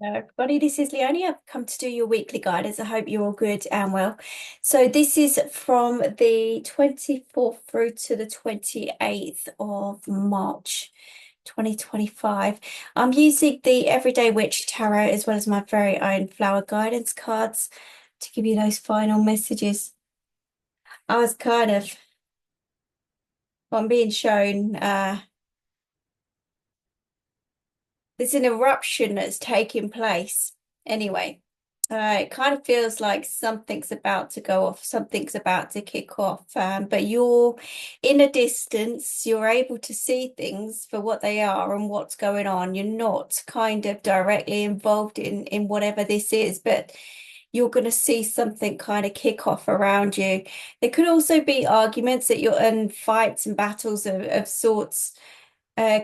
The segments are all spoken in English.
Hello everybody, this is Leone. I've come to do your weekly guidance. I hope you're all good and well. So this is from the 24th through to the 28th of March 2025. I'm using the Everyday Witch Tarot as well as my very own flower guidance cards to give you those final messages. I was kind of, I'm being shown there's an eruption that's taking place. Anyway, it kind of feels like something's about to go off, something's about to kick off. But you're in a distance, you're able to see things for what they are and what's going on. You're not kind of directly involved in whatever this is, but you're going to see something kind of kick off around you. There could also be arguments that you're in fights and battles of sorts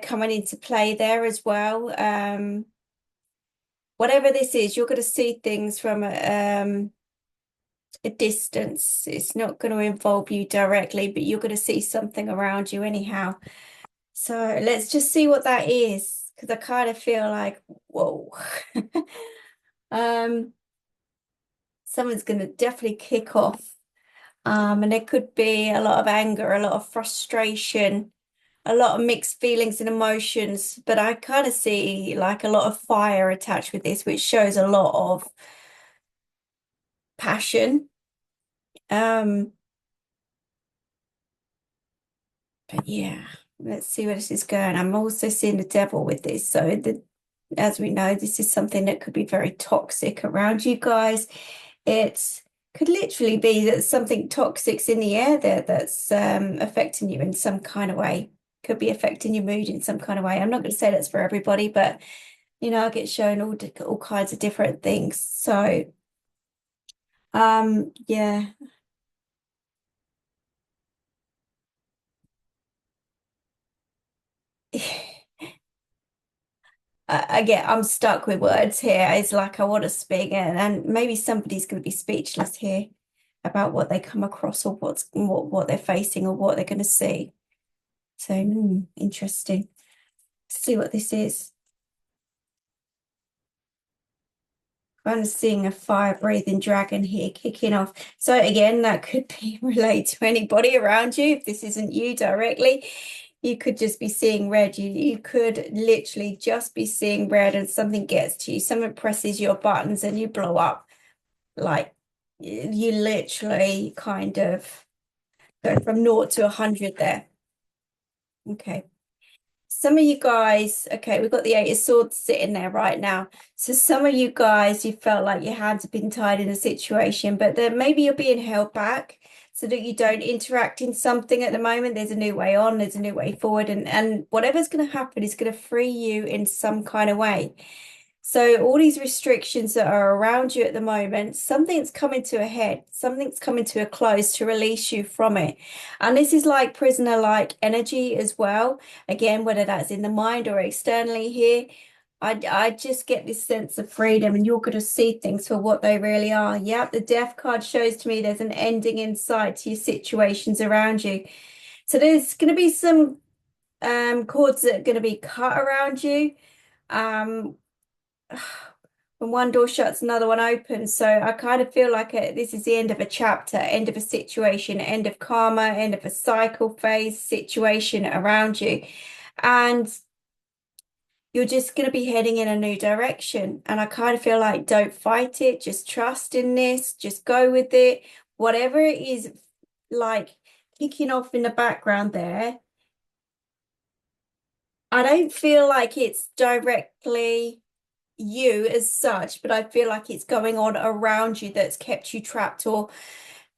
coming into play there as well. Whatever this is, you're going to see things from a distance. It's not going to involve you directly, but you're going to see something around you anyhow. So let's just see what that is, because I kind of feel like, whoa. Someone's going to definitely kick off. And there could be a lot of anger, a lot of frustration, a lot of mixed feelings and emotions, but I kind of see like a lot of fire attached with this, which shows a lot of passion. But yeah, let's see where this is going. I'm also seeing the devil with this. So as we know, this is something that could be very toxic around you guys. It could literally be that something toxic's in the air there that's affecting you in some kind of way. Could be affecting your mood in some kind of way. I'm not going to say that's for everybody, but I get shown all kinds of different things. So yeah. I'm stuck with words here. It's like I want to speak, and maybe somebody's going to be speechless here about what they come across or what they're facing or what they're going to see. So interesting. See what this is. I'm seeing a fire-breathing dragon here kicking off. So again, that could be related to anybody around you. If this isn't you directly, you could just be seeing red. You could literally just be seeing red and something gets to you. Someone presses your buttons and you blow up. Like you literally kind of go from 0 to 100 there. Okay. Some of you guys, okay, we've got the Eight of Swords sitting there right now. So some of you guys, you felt like your hands have been tied in a situation, but then maybe you're being held back so that you don't interact in something at the moment. There's a new way on, there's a new way forward, and whatever's going to happen is going to free you in some kind of way. So all these restrictions that are around you at the moment, something's coming to a head, something's coming to a close to release you from it. And this is like prisoner-like energy as well. Again, whether that's in the mind or externally here, I just get this sense of freedom and you're going to see things for what they really are. Yep, the Death card shows to me there's an ending in sight to your situations around you. So there's going to be some cords that are going to be cut around you. Um, when one door shuts, another one opens. So I kind of feel like this is the end of a chapter, end of a situation, end of karma, end of a cycle phase situation around you. And you're just going to be heading in a new direction. And I kind of feel like don't fight it, just trust in this, just go with it. Whatever it is like kicking off in the background there, I don't feel like it's directly you as such, but I feel like it's going on around you that's kept you trapped or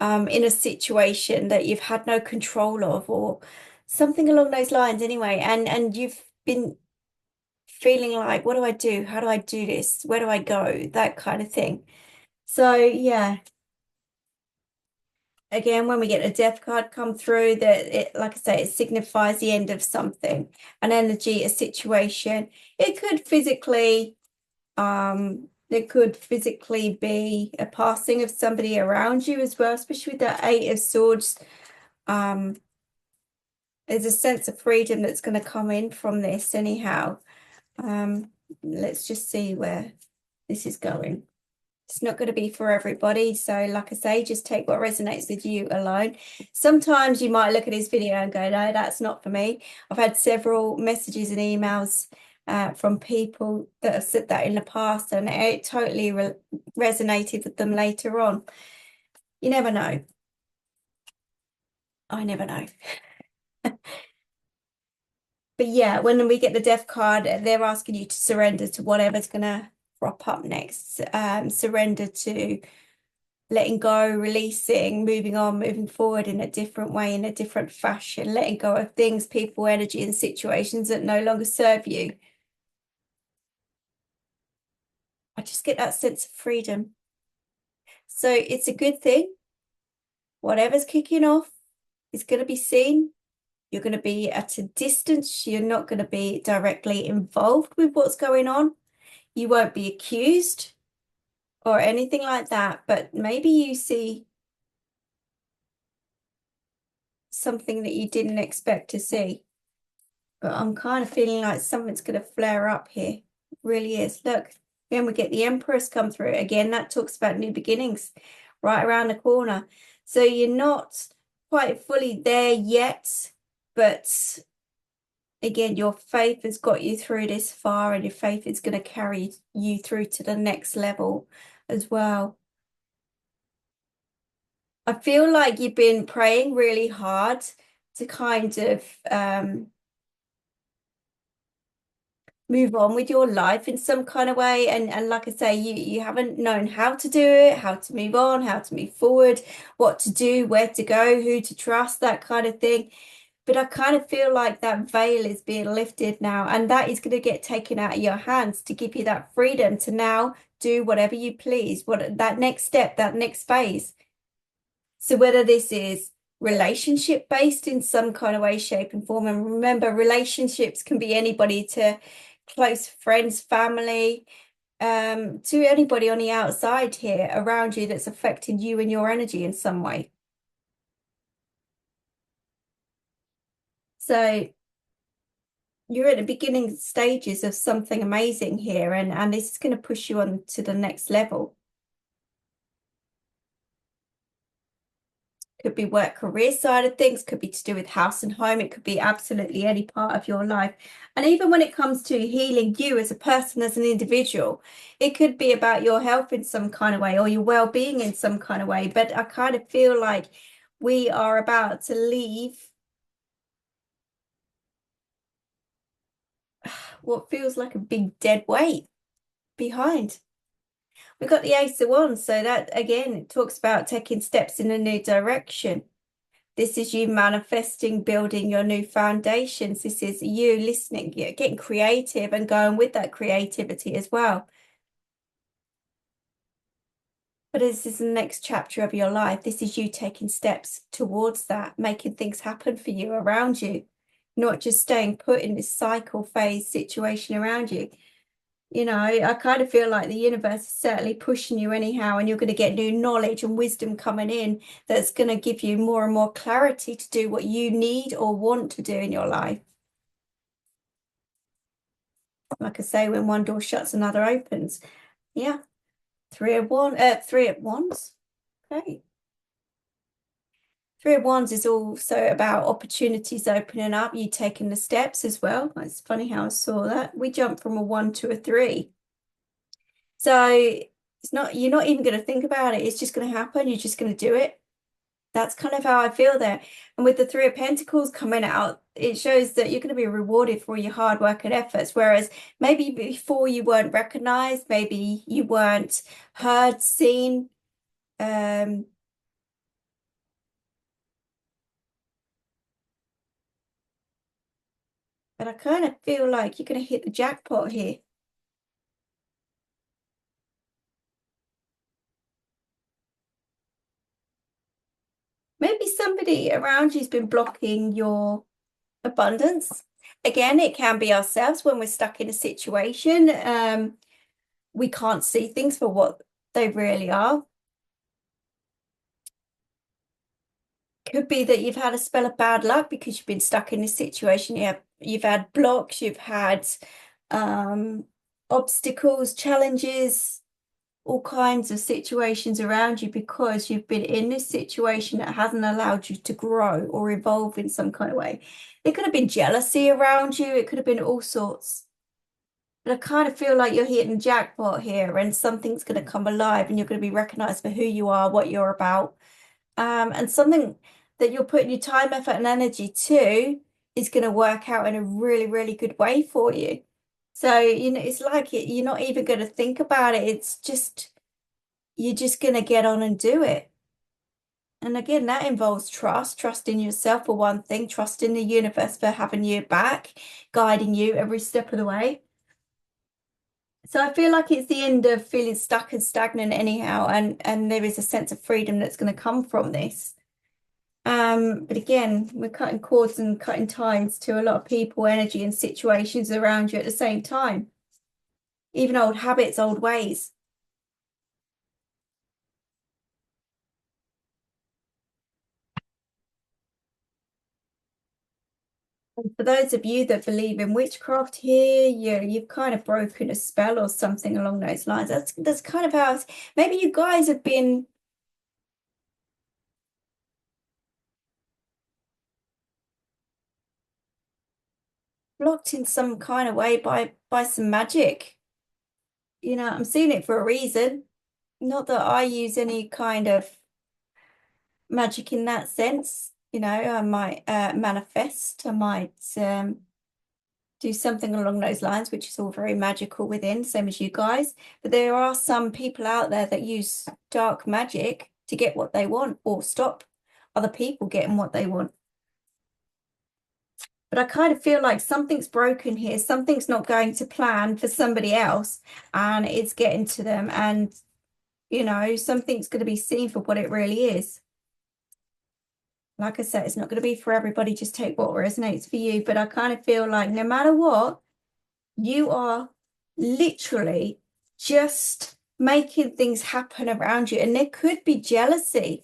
in a situation that you've had no control of or something along those lines anyway. And you've been feeling like, what do I do? How do I do this? Where do I go? That kind of thing. So yeah, again, when we get a death card come through, that it, like I say, it signifies the end of something, an energy, a situation. It could physically there could physically be a passing of somebody around you as well, especially with that Eight of Swords. Um, there's a sense of freedom that's going to come in from this anyhow. Let's just see where. this is going. It's not going to be for everybody. So like I say, just take what resonates with you alone. Sometimes you might look at this video and go, no, that's not for me. I've had several messages and emails from people that have said that in the past, and it totally resonated with them later on. You never know. I never know. But yeah, when we get the death card, they're asking you to surrender to whatever's going to crop up next. Surrender to letting go, releasing, moving on, moving forward in a different way, in a different fashion, letting go of things, people, energy, and situations that no longer serve you. I just get that sense of freedom. So it's a good thing. Whatever's kicking off is going to be seen. You're going to be at a distance. You're not going to be directly involved with what's going on. You won't be accused or anything like that, but maybe you see something that you didn't expect to see. But I'm kind of feeling like something's going to flare up here. It really is. Look, then we get the Empress come through. Again, that talks about new beginnings right around the corner. So you're not quite fully there yet, but again, your faith has got you through this far, and your faith is going to carry you through to the next level as well. I feel like you've been praying really hard to kind of move on with your life in some kind of way. And like I say, you haven't known how to do it, how to move on, how to move forward, what to do, where to go, who to trust, that kind of thing. But I kind of feel like that veil is being lifted now, and that is going to get taken out of your hands to give you that freedom to now do whatever you please, what that next step, that next phase. So whether this is relationship based in some kind of way, shape, and form, and remember, relationships can be anybody to close friends, family, to anybody on the outside here around you that's affecting you and your energy in some way. So you're at the beginning stages of something amazing here, and this is going to push you on to the next level. Could be work career side of things, could be to do with house and home, it could be absolutely any part of your life. And even when it comes to healing you as a person, as an individual, it could be about your health in some kind of way, or your well-being in some kind of way. But I kind of feel like we are about to leave what feels like a big dead weight behind. We've got the Ace of Wands, so that again, it talks about taking steps in a new direction. This is you manifesting, building your new foundations. This is you listening, getting creative and going with that creativity as well. But this is the next chapter of your life. This is you taking steps towards that, making things happen for you around you, not just staying put in this cycle phase situation around you. You know, I kind of feel like the universe is certainly pushing you anyhow, and you're going to get new knowledge and wisdom coming in that's going to give you more and more clarity to do what you need or want to do in your life. Like I say, when one door shuts, another opens. Yeah. Three of Wands. Okay. Three of Wands is also about opportunities opening up, you taking the steps as well. It's funny how I saw that. We jumped from a 1 to a 3. So it's not, you're not even going to think about it. It's just going to happen. You're just going to do it. That's kind of how I feel there. And with the Three of Pentacles coming out, it shows that you're going to be rewarded for your hard work and efforts. Whereas maybe before you weren't recognized, maybe you weren't heard, seen. But I kind of feel like you're going to hit the jackpot here. Maybe somebody around you's been blocking your abundance. Again, it can be ourselves when we're stuck in a situation. We can't see things for what they really are. Could be that you've had a spell of bad luck because you've been stuck in this situation. You've had blocks, you've had obstacles, challenges, all kinds of situations around you because you've been in this situation that hasn't allowed you to grow or evolve in some kind of way. There could have been jealousy around you. It could have been all sorts. But I kind of feel like you're hitting jackpot here and something's going to come alive and you're going to be recognized for who you are, what you're about. And something that you're putting your time, effort, and energy to is going to work out in a really, really good way for you. So, it's like you're not even going to think about it. It's just, you're just going to get on and do it. And again, that involves trust in yourself for one thing, trust in the universe for having you back, guiding you every step of the way. So I feel like it's the end of feeling stuck and stagnant anyhow, and there is a sense of freedom that's going to come from this. But again, we're cutting cords and cutting ties to a lot of people, energy, and situations around you at the same time. Even old habits, old ways. And for those of you that believe in witchcraft here, you've kind of broken a spell or something along those lines. That's kind of how maybe you guys have been blocked in some kind of way by some magic. I'm seeing it for a reason. Not that I use any kind of magic in that sense. I might manifest, I might do something along those lines, which is all very magical within, same as you guys. But there are some people out there that use dark magic to get what they want or stop other people getting what they want. But I kind of feel like something's broken here. Something's not going to plan for somebody else and it's getting to them. And, something's going to be seen for what it really is. Like I said, it's not going to be for everybody. Just take what resonates for you. But I kind of feel like no matter what, you are literally just making things happen around you. And there could be jealousy.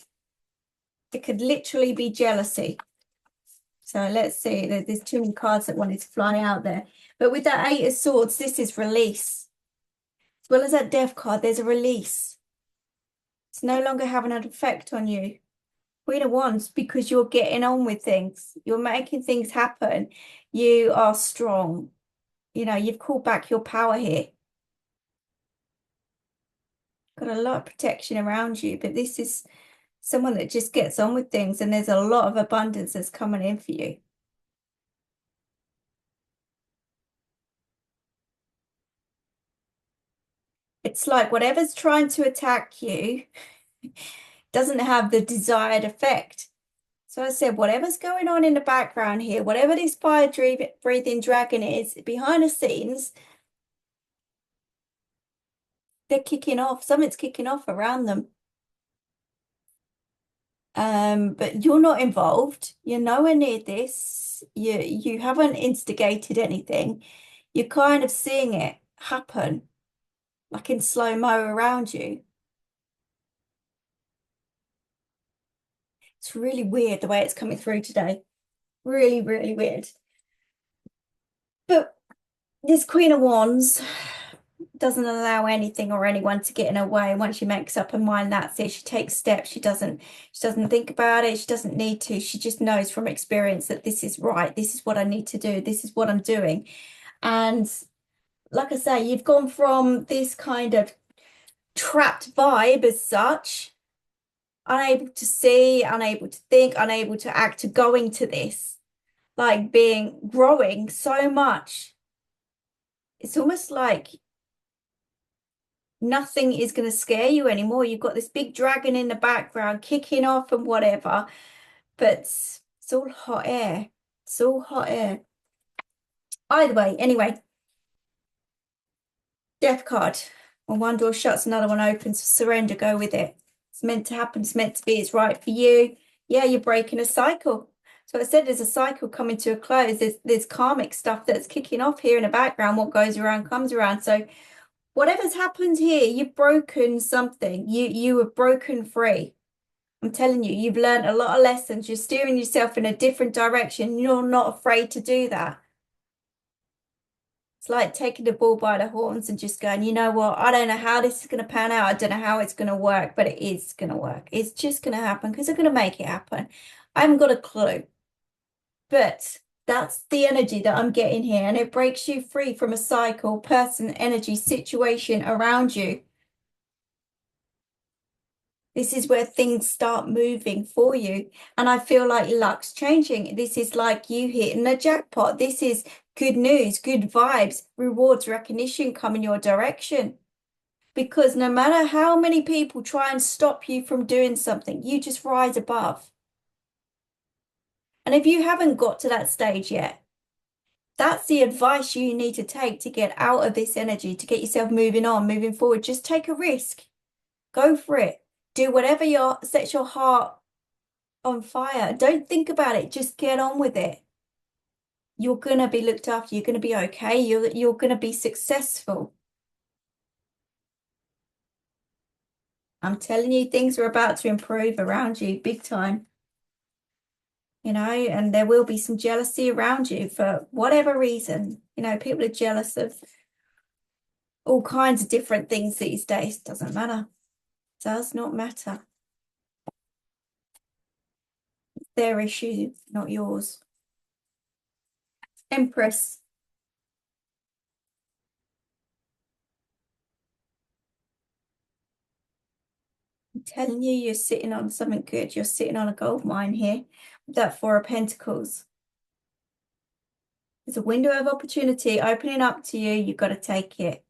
It could literally be jealousy. So let's see. There's too many cards that wanted to fly out there. But with that Eight of Swords, this is release. As well as that Death card, there's a release. It's no longer having an effect on you. Queen of Wands, because you're getting on with things. You're making things happen. You are strong. You've called back your power here. Got a lot of protection around you, but this is someone that just gets on with things, and there's a lot of abundance that's coming in for you. It's like whatever's trying to attack you doesn't have the desired effect. So I said, whatever's going on in the background here, whatever this fire-breathing dragon is, behind the scenes, they're kicking off. Something's kicking off around them. But you're not involved. You're nowhere near this. You haven't instigated anything. You're kind of seeing it happen, like in slow-mo around you. It's really weird the way it's coming through today. Really, really weird. But this Queen of Wands doesn't allow anything or anyone to get in her way. Once she makes up her mind, that's it. She takes steps. She doesn't think about it. She doesn't need to. She just knows from experience that this is right. This is what I need to do. This is what I'm doing. And like I say, you've gone from this kind of trapped vibe as such, unable to see, unable to think, unable to act, to going to this, like growing so much. It's almost like nothing is going to scare you anymore. You've got this big dragon in the background kicking off and whatever, but it's all hot air. It's all hot air. Either way, anyway, Death card. When one door shuts, another one opens. Surrender, go with it. It's meant to happen. It's meant to be. It's right for you. Yeah, you're breaking a cycle. So I said there's a cycle coming to a close. There's karmic stuff that's kicking off here in the background. What goes around comes around. So whatever's happened here, you've broken something. You have broken free. I'm telling you, you've learned a lot of lessons. You're steering yourself in a different direction. You're not afraid to do that. It's like taking the bull by the horns and just going, you know what? I don't know how this is going to pan out. I don't know how it's going to work, but it is going to work. It's just going to happen because I'm going to make it happen. I haven't got a clue. But that's the energy that I'm getting here. And it breaks you free from a cycle, person, energy, situation around you. This is where things start moving for you. And I feel like luck's changing. This is like you hitting the jackpot. This is good news, good vibes, rewards, recognition coming your direction. Because no matter how many people try and stop you from doing something, you just rise above. And if you haven't got to that stage yet, that's the advice you need to take to get out of this energy, to get yourself moving on, moving forward. Just take a risk. Go for it. Do whatever sets your heart on fire. Don't think about it. Just get on with it. You're gonna be looked after. You're gonna be okay. You're gonna be successful. I'm telling you, things are about to improve around you big time. You know, and there will be some jealousy around you for whatever reason. You know, people are jealous of all kinds of different things these days. Doesn't matter. Does not matter. It's their issue, not yours. Empress. I'm telling you, you're sitting on something good. You're sitting on a gold mine here with that Four of Pentacles. There's a window of opportunity opening up to you. You've got to take it.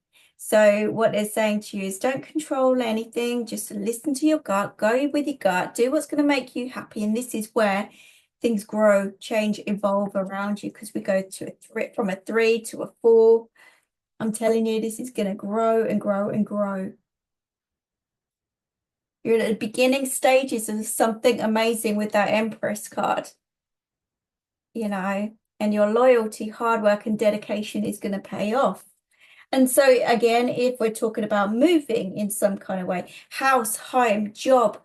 So what they're saying to you is don't control anything. Just listen to your gut. Go with your gut. Do what's going to make you happy. And this is where things grow, change, evolve around you, because we go to from a 3 to a 4. I'm telling you, this is going to grow and grow and grow. You're at the beginning stages of something amazing with that Empress card, you know, and your loyalty, hard work, and dedication is going to pay off. And so again, if we're talking about moving in some kind of way, house, home, job,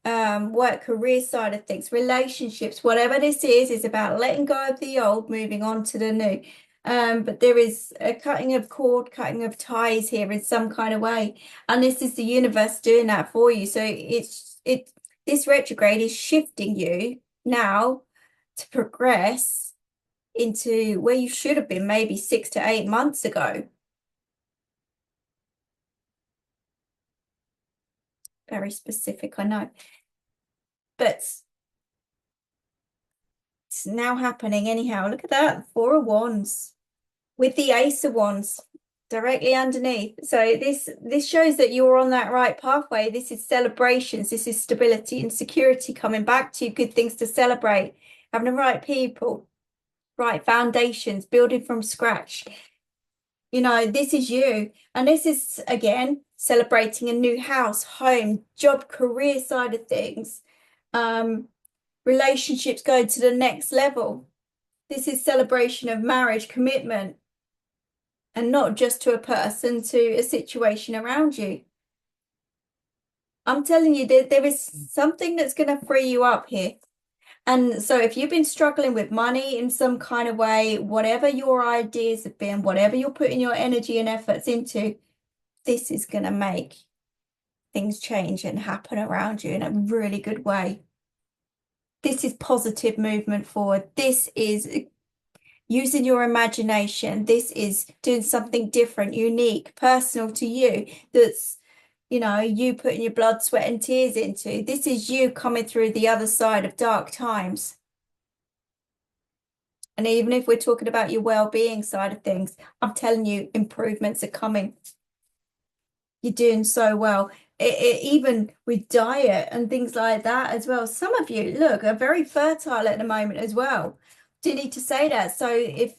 work, career side of things, relationships, whatever this is about letting go of the old, moving on to the new. But there is a cutting of cord, cutting of ties here in some kind of way. And this is the universe doing that for you. So this retrograde is shifting you now to progress into where you should have been maybe 6 to 8 months ago. Very specific, I know. But it's now happening anyhow. Look at that, 4 of Wands with the Ace of Wands directly underneath. So this shows that you're on that right pathway. This is celebrations. This is stability and security coming back to you. Good things to celebrate. Having the right people, right foundations, building from scratch. You know, this is you. And this is, again, celebrating a new house, home, job, career side of things. Relationships go to the next level. This is celebration of marriage, commitment, and not just to a person, to a situation around you. I'm telling you, there is something that's going to free you up here. And so if you've been struggling with money in some kind of way, whatever your ideas have been, whatever you're putting your energy and efforts into, this is going to make things change and happen around you in a really good way. This is positive movement forward. This is using your imagination. This is doing something different, unique, personal to you. That's, you know, you putting your blood, sweat, and tears into. This is you coming through the other side of dark times. And even if we're talking about your well-being side of things, I'm telling you, improvements are coming. You're doing so well. Even with diet and things like that as well. Some of you, look, are very fertile at the moment as well. Do need to say that. So if,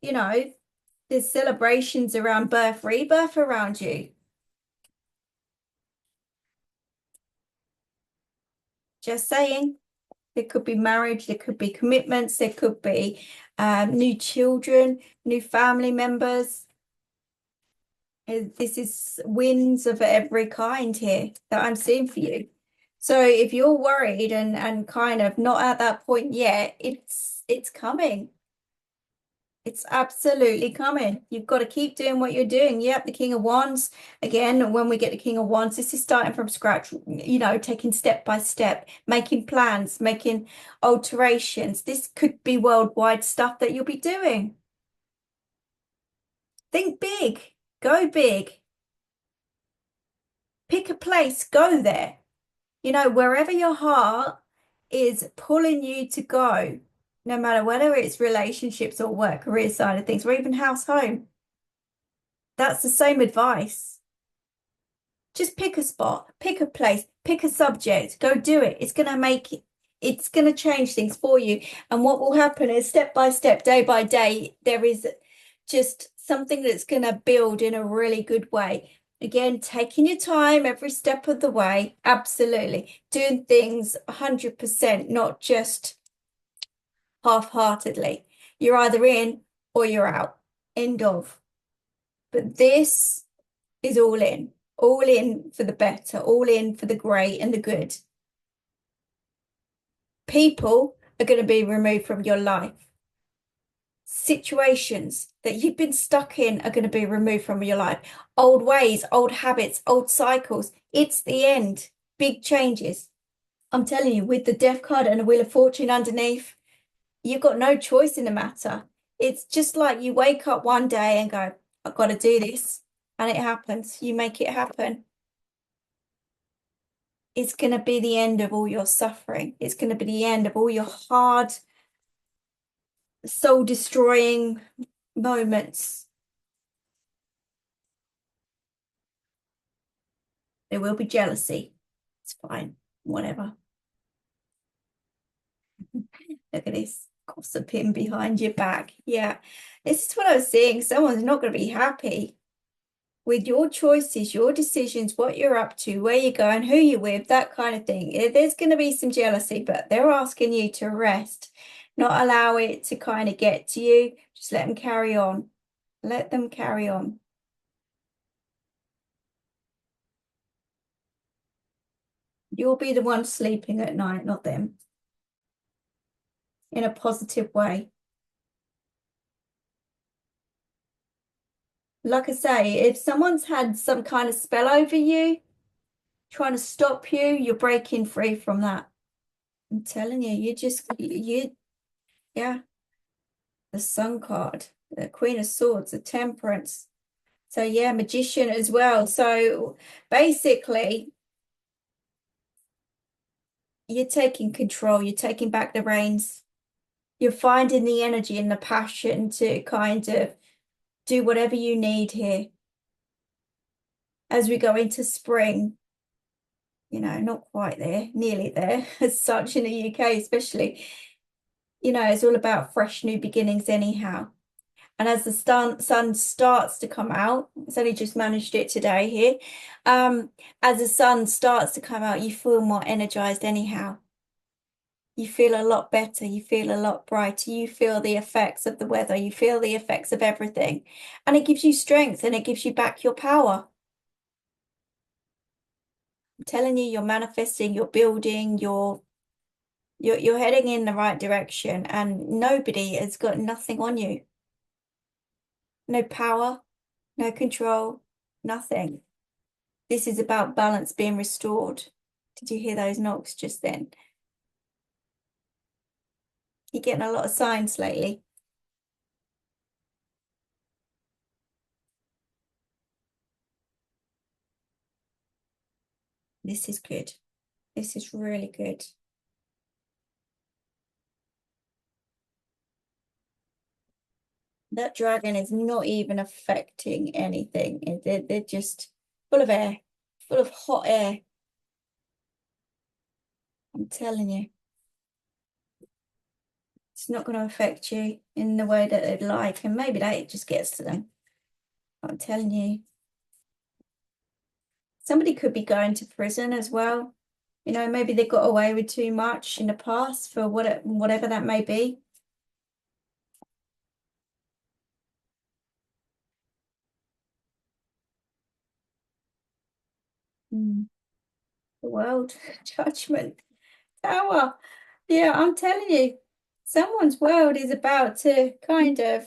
you know, there's celebrations around birth, rebirth around you. Just saying. There could be marriage, there could be commitments, there could be new children, new family members. This is wins of every kind here that I'm seeing for you. So if you're worried and kind of not at that point yet, it's coming. It's absolutely coming. You've got to keep doing what you're doing. Yep, the King of Wands. Again, when we get the King of Wands, this is starting from scratch, taking step by step, making plans, making alterations. This could be worldwide stuff that you'll be doing. Think big, go big. Pick a place, go there. Wherever your heart is pulling you to go, no matter whether it's relationships or work, career side of things, or even house, home. That's the same advice. Just pick a spot, pick a place, pick a subject, go do it. It's going to change things for you. And what will happen is step by step, day by day, there is just something that's going to build in a really good way. Again, taking your time every step of the way, absolutely. Doing things 100%, not just half-heartedly. You're either in or you're out. End of. But this is all in for the better, all in for the great and the good. People are going to be removed from your life. Situations that you've been stuck in are going to be removed from your life. Old ways, old habits, old cycles. It's the end. Big changes. I'm telling you, with the Death card and the Wheel of Fortune underneath, you've got no choice in the matter. It's just like you wake up one day and go, I've got to do this. And it happens. You make it happen. It's going to be the end of all your suffering. It's going to be the end of all your hard, soul-destroying moments. There will be jealousy. It's fine. Whatever. Look at this. Gossiping behind your back. Yeah. This is what I was saying. Someone's not going to be happy with your choices, your decisions, what you're up to, where you're going, who you're with, that kind of thing. There's going to be some jealousy, but they're asking you to rest, not allow it to kind of get to you. Just let them carry on. Let them carry on. You'll be the one sleeping at night, not them. In a positive way. Like I say, if someone's had some kind of spell over you, trying to stop you, you're breaking free from that. I'm telling you, yeah. The Sun card, the Queen of Swords, the Temperance. So yeah, Magician as well. So basically, you're taking control, you're taking back the reins. You're finding the energy and the passion to kind of do whatever you need here. As we go into spring, not quite there, nearly there as such in the UK especially. It's all about fresh new beginnings anyhow. And as the sun starts to come out, it's only just managed it today here. As the sun starts to come out, you feel more energized anyhow. You feel a lot better. You feel a lot brighter. You feel the effects of the weather. You feel the effects of everything. And it gives you strength and it gives you back your power. I'm telling you, you're manifesting, you're building, you're heading in the right direction, and nobody has got nothing on you. No power, no control, nothing. This is about balance being restored. Did you hear those knocks just then? You're getting a lot of signs lately. This is good. This is really good. That dragon is not even affecting anything. They're just full of air, full of hot air. I'm telling you. It's not going to affect you in the way that they'd like, and maybe that it just gets to them. I'm telling you. Somebody could be going to prison as well. Maybe they got away with too much in the past for whatever that may be. The world, judgment, tower. Yeah, I'm telling you, someone's world is about to kind of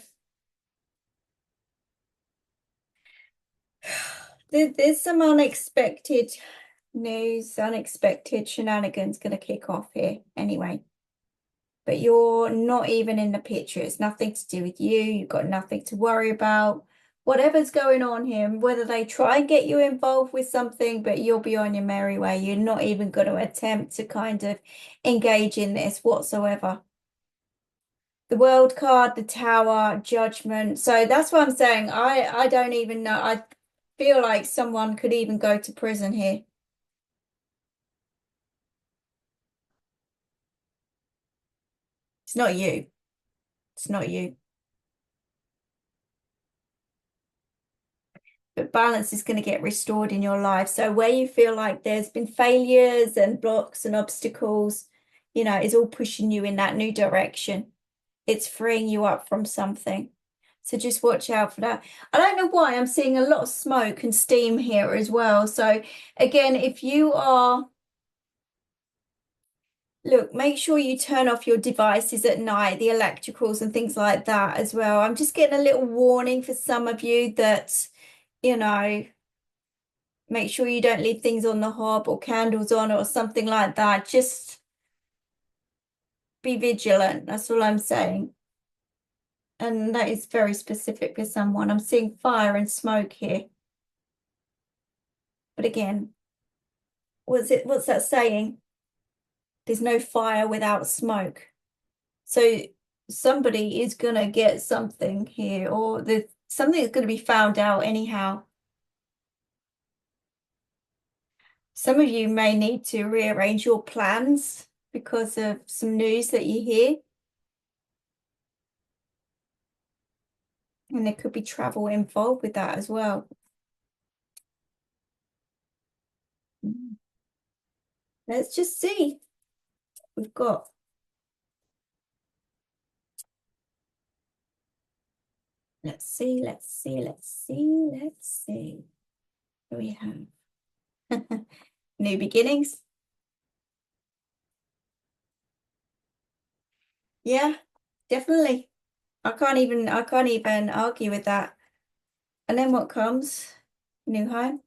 There's some unexpected news, unexpected shenanigans going to kick off here anyway. But you're not even in the picture. It's nothing to do with you. You've got nothing to worry about. Whatever's going on here, whether they try and get you involved with something, but you'll be on your merry way. You're not even going to attempt to kind of engage in this whatsoever. The World card, the Tower, Judgment. So that's what I'm saying. I don't even know. I feel like someone could even go to prison here. It's not you. It's not you. But balance is going to get restored in your life. So where you feel like there's been failures and blocks and obstacles, you know, is all pushing you in that new direction. It's freeing you up from something. So just watch out for that. I don't know why I'm seeing a lot of smoke and steam here as well. So again, if you are, look, make sure you turn off your devices at night, the electricals and things like that as well. I'm just getting a little warning for some of you that, you know, make sure you don't leave things on the hob or candles on or something like that. Just be vigilant. That's all I'm saying. And that is very specific for someone. I'm seeing fire and smoke here. But again, what's that saying? There's no fire without smoke. So somebody is gonna get something here, or something is gonna be found out anyhow. Some of you may need to rearrange your plans because of some news that you hear. And there could be travel involved with that as well. Let's just see. We've got let's see. What do we have? New beginnings. Yeah, definitely. I can't even argue with that. And then what comes? New home.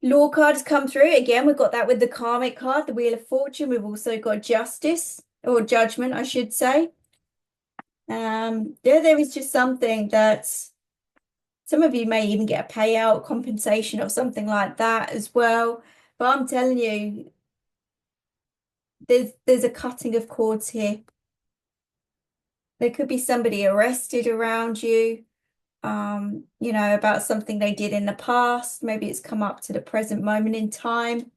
Law card has come through. Again, we've got that with the karmic card, the Wheel of Fortune. We've also got justice or judgment, I should say. There is just something that some of you may even get a payout, compensation or something like that as well. But I'm telling you, there's a cutting of cords here. There could be somebody arrested around you, you know, about something they did in the past. Maybe it's come up to the present moment in time.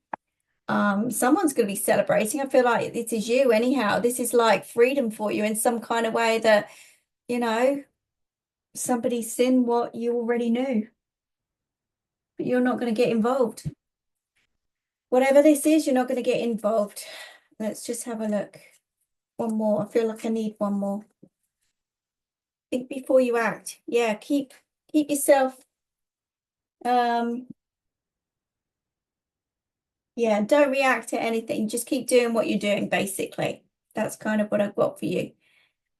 Someone's going to be celebrating. I feel like it is you anyhow. This is like freedom for you in some kind of way that, you know, somebody's seen what you already knew, but you're not going to get involved. Whatever this is, you're not going to get involved. Let's just have a look. One more. I feel like I need one more. Think before you act. Yeah, keep yourself. Yeah, don't react to anything. Just keep doing what you're doing, basically. That's kind of what I've got for you.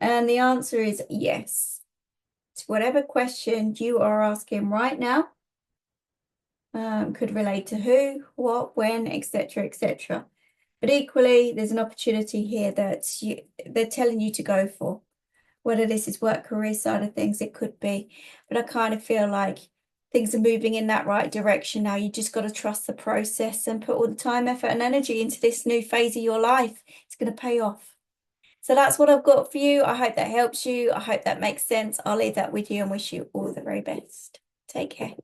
And the answer is yes. To whatever question you are asking right now, could relate to who, what, when, etc., etc. But equally, there's an opportunity here that they're telling you to go for. Whether this is work, career side of things, it could be. But I kind of feel like things are moving in that right direction now. You just got to trust the process and put all the time, effort, and energy into this new phase of your life. It's going to pay off. So that's what I've got for you. I hope that helps you. I hope that makes sense. I'll leave that with you and wish you all the very best. Take care.